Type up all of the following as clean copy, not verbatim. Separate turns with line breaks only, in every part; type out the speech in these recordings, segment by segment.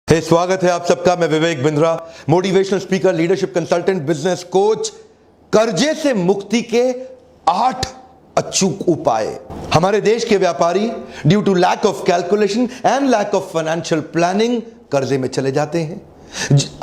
स्वागत है आप सबका। मैं Vivek Bindra, motivational speaker, leadership consultant, business coach. कर्जे से मुक्ति के 8 अचूक उपाय। हमारे देश के व्यापारी due to lack of calculation and lack of financial planning कर्जे में चले जाते हैं।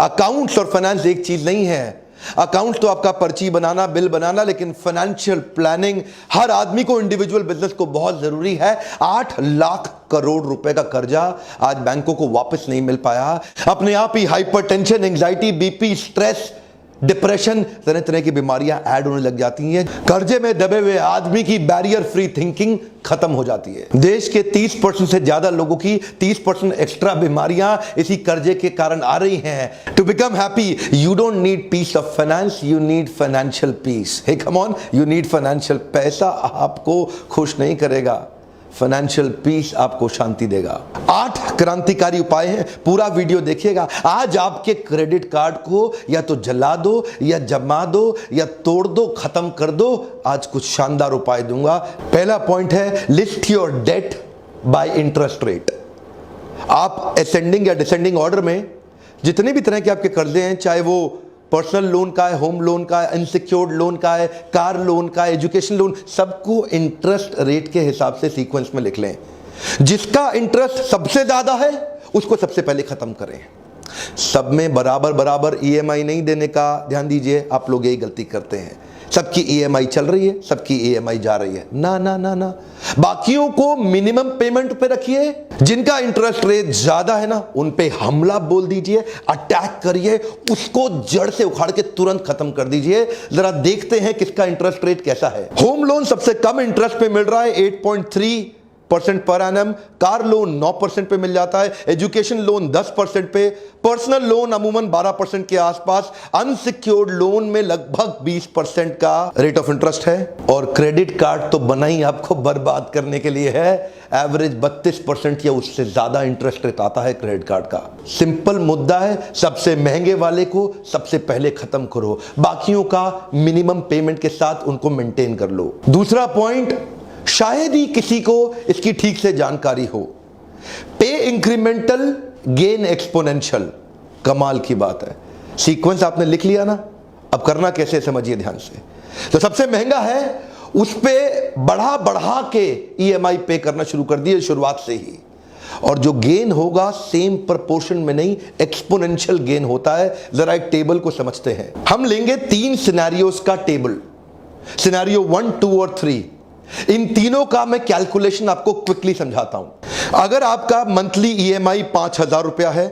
अकाउंट्स और फाइनेंस एक चीज नहीं है। अकाउंट तो आपका पर्ची बनाना, बिल बनाना, लेकिन फाइनेंशियल प्लानिंग हर आदमी को, इंडिविजुअल बिजनेस को बहुत जरूरी है। 8 लाख करोड़ रुपए का कर्जा आज बैंकों को वापस नहीं मिल पाया। अपने आप ही hypertension, anxiety, BP, stress, depression, तरह तरह की बीमारियां ऐड होने लग जाती हैं। कर्जे में दबे हुए आदमी की बैरियर फ्री थिंकिंग खत्म हो जाती है। देश के 30% से ज्यादा लोगों की 30% एक्स्ट्रा बीमारियां इसी कर्जे के कारण आ रही हैं। To become happy you don't need peace of finance, you need financial peace. Hey come on, you need financial. पैसा आपको खुश नहीं करेगा, फाइनेंशियल पीस आपको शांति देगा। 8 क्रांतिकारी उपाय हैं, पूरा वीडियो देखिएगा। आज आपके क्रेडिट कार्ड को या तो जला दो, या जमा दो, या तोड़ दो, खत्म कर दो। आज कुछ शानदार उपाय दूंगा। पहला पॉइंट है, list your debt by interest rate. आप असेंडिंग या डिसेंडिंग ऑर्डर में जितने भी तरह के आपके कर्जे हैं, चाहे वो पर्सनल लोन का है, होम लोन का है, अनसिक्योर्ड लोन का है, कार लोन का है, एजुकेशन लोन, सबको इंटरेस्ट रेट के हिसाब से सीक्वेंस में लिख लें। जिसका इंटरेस्ट सबसे ज्यादा है उसको सबसे पहले खत्म करें। सब में बराबर बराबर ईएमआई नहीं देने का ध्यान दीजिए। आप लोग यही गलती करते हैं। सबकी ईएमआई चल रही है, सबकी ईएमआई जा रही है। ना ना ना ना, बाकियों को मिनिमम पेमेंट पे रखिए। जिनका इंटरेस्ट रेट ज्यादा है ना, उन पे हमला बोल दीजिए, अटैक करिए, उसको जड़ से उखाड़ के तुरंत खत्म कर दीजिए। जरा देखते हैं किसका इंटरेस्ट रेट कैसा है। होम लोन सबसे कम इंटरेस्ट पे मिल रहा है, 8.3% पर एनम। कार लोन 9% पे मिल जाता है, एजुकेशन लोन 10% पे, पर्सनल लोन अमूमन 12% के आसपास, अनसिक्योर्ड लोन में लगभग 20% का रेट ऑफ इंटरेस्ट है। और क्रेडिट कार्ड तो बना ही आपको बर्बाद करने के लिए है। एवरेज 32% या उससे ज्यादा इंटरेस्ट रेट आता है क्रेडिट कार्ड का। सिंपल मुद्दा है, सबसे महंगे वाले को सबसे पहले खत्म करो, बाकियों का मिनिमम पेमेंट के साथ उनको मेंटेन कर लो। दूसरा पॉइंट, शायद ही किसी को इसकी ठीक से जानकारी हो, पे इंक्रीमेंटल गेन एक्सपोनेंशियल। कमाल की बात है। सीक्वेंस आपने लिख लिया ना, अब करना कैसे समझिए ध्यान से। तो सबसे महंगा है, उस पे बढ़ा बढ़ा के ईएमआई पे करना शुरू कर दिए शुरुआत से ही। और जो गेन होगा सेम प्रोपोर्शन में नहीं, एक्सपोनेंशियल गेन होता है। जरा एक टेबल को समझते हैं। हम लेंगे 3 सिनेरियोस का टेबल, सिनेरियो 1, 2 और 3। इन तीनों का मैं कैलकुलेशन आपको क्विकली समझाता हूं। अगर आपका मंथली ईएमआई 5000 रुपया है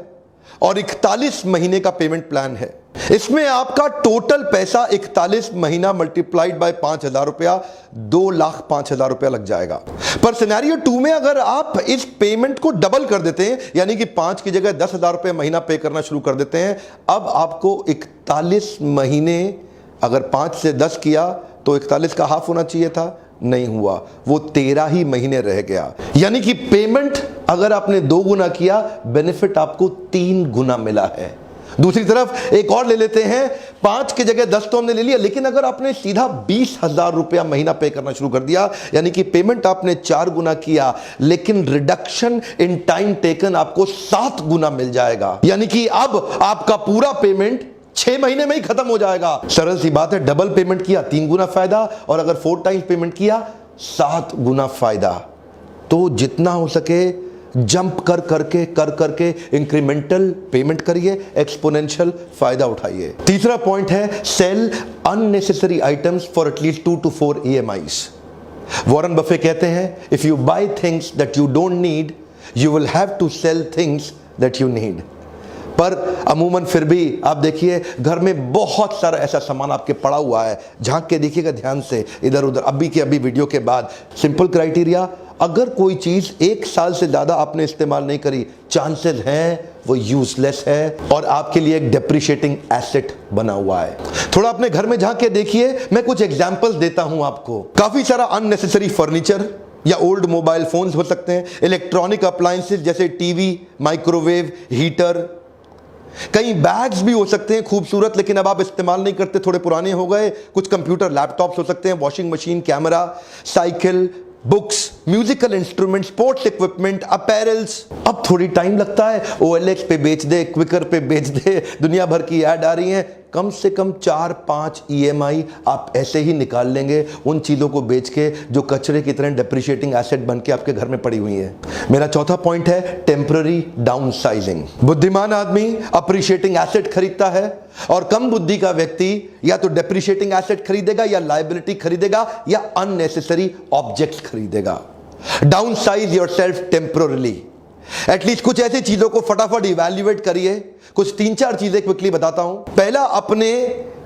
और 41 महीने का पेमेंट प्लान है, इसमें आपका टोटल पैसा 41 महीना मल्टीप्लाइड बाय 5000 रुपया, 2,05,000 रुपया लग जाएगा। पर सिनेरियो 2 में अगर आप इस पेमेंट को डबल कर देते हैं, यानी कि 5 की जगह 10,000 रुपये महीना पे करना शुरू कर देते हैं, अब आपको 41 महीने, अगर 5 से 10 किया तो 41 का हाफ होना चाहिए था, नहीं हुआ, वो 13 ही महीने रह गया। यानी कि पेमेंट अगर आपने 2 गुना किया, बेनिफिट आपको 3 गुना मिला है। दूसरी तरफ एक और ले लेते हैं, 5 की जगह 10 तो हमने ले लिया, लेकिन अगर आपने सीधा 20,000 रुपया महीना पे करना शुरू कर दिया, यानी कि पेमेंट आपने 4 गुना किया, लेकिन रिडक्शन इन टाइम टेकन आपको 7 गुना मिल जाएगा। यानी कि अब आपका पूरा पेमेंट 6 महीने में ही खत्म हो जाएगा। सरल सी बात है, डबल पेमेंट किया 3 गुना फायदा, और अगर 4 टाइम्स पेमेंट किया 7 गुना फायदा। तो जितना हो सके जंप कर करके इंक्रीमेंटल पेमेंट करिए, एक्सपोनेंशियल फायदा उठाइए। तीसरा पॉइंट है, sell unnecessary items for at least 2 to 4 EMIs। Warren Buffett कहते हैं, if you buy things that you don't need, you will have to sell things that you need. पर अमूमन फिर भी आप देखिए, घर में बहुत सारा ऐसा सामान आपके पड़ा हुआ है, झांक के देखिएगा ध्यान से इधर उधर। अभी के अभी वीडियो के बाद सिंपल क्राइटेरिया, अगर कोई चीज 1 साल से ज्यादा आपने इस्तेमाल नहीं करी, चांसेस हैं वो यूजलेस है और आपके लिए एक डेप्रिशिएटिंग एसेट बना हुआ है। थोड़ा अपने घर में झांक के देखिए। मैं कुछ एग्जांपल्स देता हूं आपको। काफी सारा अननेसेसरी फर्नीचर या ओल्ड मोबाइल फोन्स हो सकते हैं, इलेक्ट्रॉनिक अप्लायंसेस जैसे टीवी, माइक्रोवेव, हीटर, कई बैग्स भी हो सकते हैं खूबसूरत, लेकिन अब आप इस्तेमाल नहीं करते, थोड़े पुराने हो गए। कुछ कंप्यूटर लैपटॉप्स हो सकते हैं, washing machine, camera, cycle, books, musical instrument, sports equipment, apparels. अब थोड़ी टाइम लगता है, OLX पे बेच दे, क्विकर पे बेच दे, दुनिया भर की ऐड आ रही है। कम से कम 4-5 EMI आप ऐसे ही निकाल लेंगे उन चीज़ों को बेच के जो कचरे की तरह डेप्रिशिएटिंग एसेट बन के आपके घर में पड़ी हुई है। मेरा चौथा पॉइंट है टेम्पररी डाउनसाइजिंग। बुद्धिमान आदमी अप्रिशिएटिंग एसेट खरीदता है और कम बुद्धि का व्यक्ति या तो डेप्रिशिएटिंग एसेट खरीदेगा या लायबिलिटी खरीदेगा या अननेसेसरी ऑब्जेक्ट्स खरीदेगा। डाउनसाइज योरसेल्फ टेम्पररीली। एटलीस्ट कुछ ऐसी चीजों को फटाफट इवैल्यूएट करिए। कुछ 3-4 चीजें क्विकली बताता हूं। पहला, अपने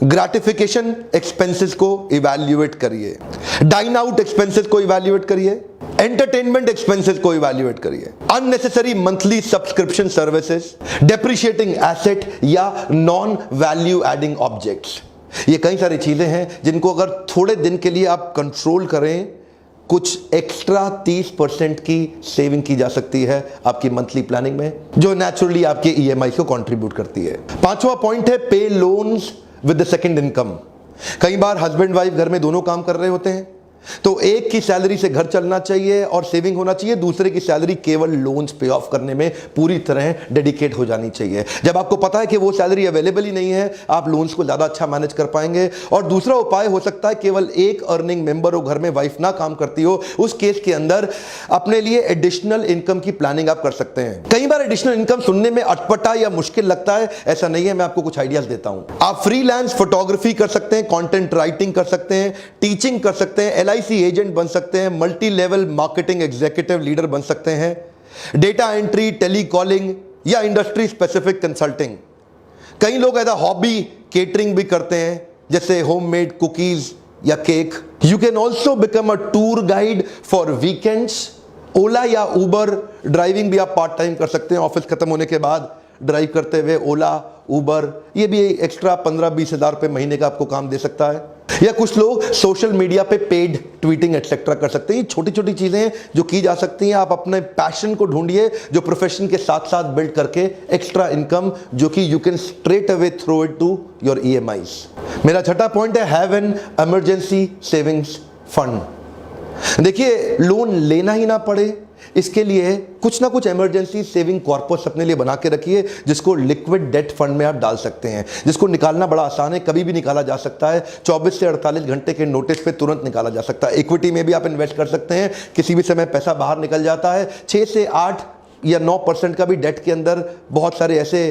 ग्रेटिफिकेशन एक्सपेंसेस को इवैल्यूएट करिए, डाइन आउट एक्सपेंसेस को इवैल्यूएट करिए, एंटरटेनमेंट एक्सपेंसेस को इवैल्यूएट करिए, unnecessary monthly subscription services, depreciating asset या नॉन वैल्यू एडिंग ऑब्जेक्ट्स। ये कई सारी चीजें हैं जिनको अगर थोड़े दिन के लिए आप कंट्रोल करें, कुछ एक्स्ट्रा 30% की सेविंग की जा सकती है आपकी मंथली प्लानिंग में, जो नेचुरली आपके EMI को कंट्रीब्यूट करती है। 5वां पॉइंट है पे loans with the second income. कई बार हस्बैंड वाइफ घर में दोनों काम कर रहे होते हैं, तो एक की सैलरी से घर चलना चाहिए और सेविंग होना चाहिए, दूसरे की सैलरी केवल लोन्स पे ऑफ करने में पूरी तरह डेडिकेट हो जानी चाहिए। जब आपको पता है कि वो सैलरी अवेलेबल ही नहीं है, आप लोन्स को ज्यादा अच्छा मैनेज कर पाएंगे। और दूसरा उपाय हो सकता है, केवल एक अर्निंग मेंबर हो घर में, वाइफ ना काम करती हो, उस केस के अंदर अपने लिए एडिशनल इनकम की प्लानिंग आप कर सकते हैं। कई बार एडिशनल इनकम सुनने में अटपटा या मुश्किल लगता है, ऐसा नहीं है। मैं आपको कुछ आइडियाज देता हूं। आप फ्रीलांस फोटोग्राफी कर सकते हैं, कंटेंट राइटिंग कर सकते हैं, टीचिंग कर सकते हैं, LIC एजेंट बन सकते हैं, multi level marketing executive leader बन सकते हैं, डेटा एंट्री, टेलीकॉलिंग या इंडस्ट्री स्पेसिफिक कंसल्टिंग। कई लोग ऐसा हॉबी केटरिंग भी करते हैं, जैसे होममेड कुकीज या cake. You can also become a tour guide for weekends. Ola या उबर ड्राइविंग भी आप पार्ट टाइम कर सकते हैं, ऑफिस खत्म होने के बाद ड्राइव करते हुए। ओला, उबर, ये भी एक्स्ट्रा 15-20 हज़ार रुपए महीने का आपको काम दे सकता है। या कुछ लोग सोशल मीडिया पे पेड ट्वीटिंग एक्सेट्रा कर सकते हैं। ये छोटी छोटी चीजें हैं जो की जा सकती हैं। आप अपने पैशन को ढूंढिए जो प्रोफेशन के साथ साथ बिल्ड करके एक्स्ट्रा इनकम जो कि you can straight away throw it to your EMIs। मेरा छठा पॉइंट है have an emergency savings fund. देखिए, लोन लेना ही ना पड़े इसके लिए कुछ ना कुछ इमरजेंसी सेविंग कॉर्पस अपने लिए बना के रखिए, जिसको लिक्विड डेट फंड में आप डाल सकते हैं, जिसको निकालना बड़ा आसान है, कभी भी निकाला जा सकता है। 24 से 48 घंटे के नोटिस पे तुरंत निकाला जा सकता है। इक्विटी में भी आप इन्वेस्ट कर सकते हैं, किसी भी समय पैसा बाहर निकल जाता है। 6 से 8 या 9% का भी डेट के अंदर बहुत सारे ऐसे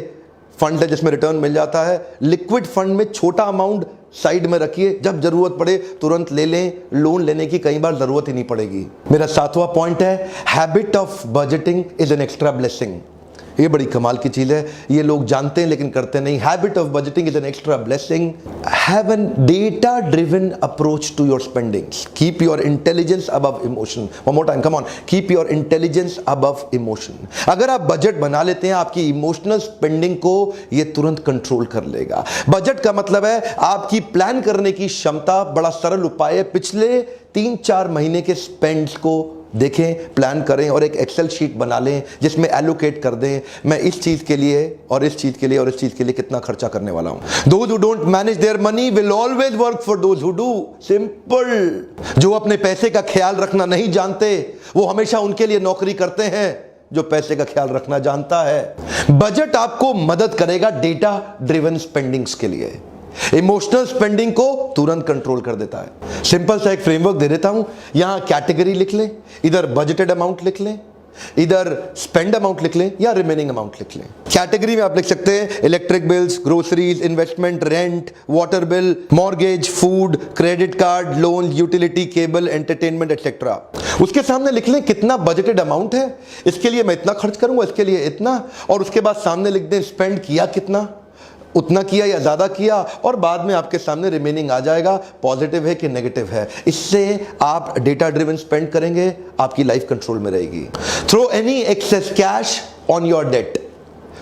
फंड है जिसमें रिटर्न मिल जाता है। लिक्विड फंड में छोटा अमाउंट साइड में रखिए, जब जरूरत पड़े तुरंत ले लें। लोन लेने की कई बार जरूरत ही नहीं पड़ेगी। मेरा 7वां पॉइंट है habit of budgeting is an extra blessing. ये बड़ी कमाल की चीज है, ये लोग जानते हैं लेकिन करते नहीं। Habit of budgeting is an extra blessing. Have an data driven approach to your spendings. Keep your intelligence above emotion. One more time, come on, keep your intelligence above emotion. अगर आप बजट बना लेते हैं, आपकी emotional spending को ये तुरंत control कर लेगा। बजट का मतलब है आपकी प्लान करने की क्षमता। बड़ा सरल उपाय है, पिछले 3-4 महीने के स्पेंड्स को देखें, प्लान करें और एक एक्सेल शीट बना लें जिसमें एलोकेट कर दें, मैं इस चीज के लिए और इस चीज के लिए और इस चीज के लिए कितना खर्चा करने वाला हूं। Those who don't manage their money will always work for those who do। Simple. जो अपने पैसे का ख्याल रखना नहीं जानते वो हमेशा उनके लिए नौकरी करते हैं जो पैसे का ख्याल रखना जानता है। बजट आपको मदद करेगा डेटा ड्रिवन स्पेंडिंग्स के लिए। इमोशनल स्पेंडिंग को तुरंत कंट्रोल कर देता है। सिंपल सा एक फ्रेमवर्क दे देता हूं, यहां कैटेगरी लिख लें, इधर बजटेड अमाउंट लिख लें, इधर स्पेंड अमाउंट लिख लें या रिमेनिंग अमाउंट लिख लें। कैटेगरी में आप लिख सकते हैं electric bills, groceries, investment, rent, water bill, mortgage, food, credit card, loan, utility, cable, entertainment etcetera. उसके सामने लिख लें कितना बजटेड अमाउंट है, इसके लिए मैं इतना खर्च करूंगा, इसके लिए इतना, और उसके बाद सामने लिख दें स्पेंड किया कितना, उतना किया या ज्यादा किया, और बाद में आपके सामने रिमेनिंग आ जाएगा, पॉजिटिव है कि नेगेटिव है। इससे आप डेटा ड्रिवन स्पेंड करेंगे, आपकी लाइफ कंट्रोल में रहेगी। Throw any excess cash on your debt.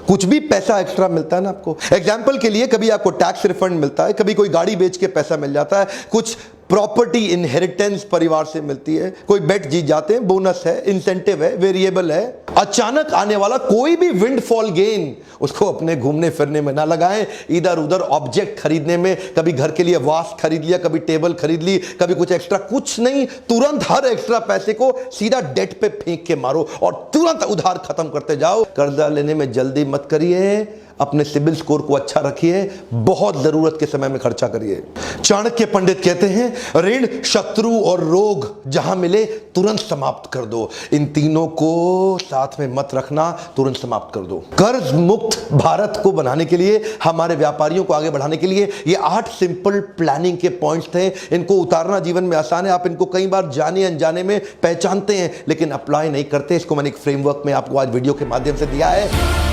कुछ भी पैसा एक्स्ट्रा मिलता है ना आपको, एग्जाम्पल के लिए कभी आपको टैक्स रिफंड मिलता है, कभी कोई गाड़ी बेच के पैसा मिल जाता है, कुछ प्रॉपर्टी इनहेरिटेंस परिवार से मिलती है, कोई बेट जीत जाते हैं, बोनस है, इंसेंटिव है, वेरिएबल है। अचानक आने वाला कोई भी विंडफॉल गेन उसको अपने घूमने फिरने में ना लगाएं, इधर उधर ऑब्जेक्ट खरीदने में, कभी घर के लिए वास खरीद लिया, कभी टेबल खरीद ली, कभी कुछ एक्स्ट्रा, कुछ नहीं, तुरंत हर एक्स्ट्रा पैसे को सीधा डेट पे फेंक के मारो और तुरंत उधार खत्म करते जाओ। कर्जा लेने में जल्दी मत करिए, अपने सिबिल स्कोर को अच्छा रखिए, बहुत जरूरत के समय में खर्चा करिए। चाणक्य पंडित कहते हैं ऋण, शत्रु और रोग जहां मिले तुरंत समाप्त कर दो, इन तीनों को साथ में मत रखना, तुरंत समाप्त कर दो। कर्ज मुक्त भारत को बनाने के लिए, हमारे व्यापारियों को आगे बढ़ाने के लिए ये 8 सिंपल प्लानिंग के पॉइंट्स थे। इनको उतारना जीवन में आसान है, आप इनको कई बार जाने अनजाने में पहचानते हैं लेकिन अप्लाई नहीं करते। इसको मैंने एक फ्रेमवर्क में आपको आज वीडियो के माध्यम से दिया है।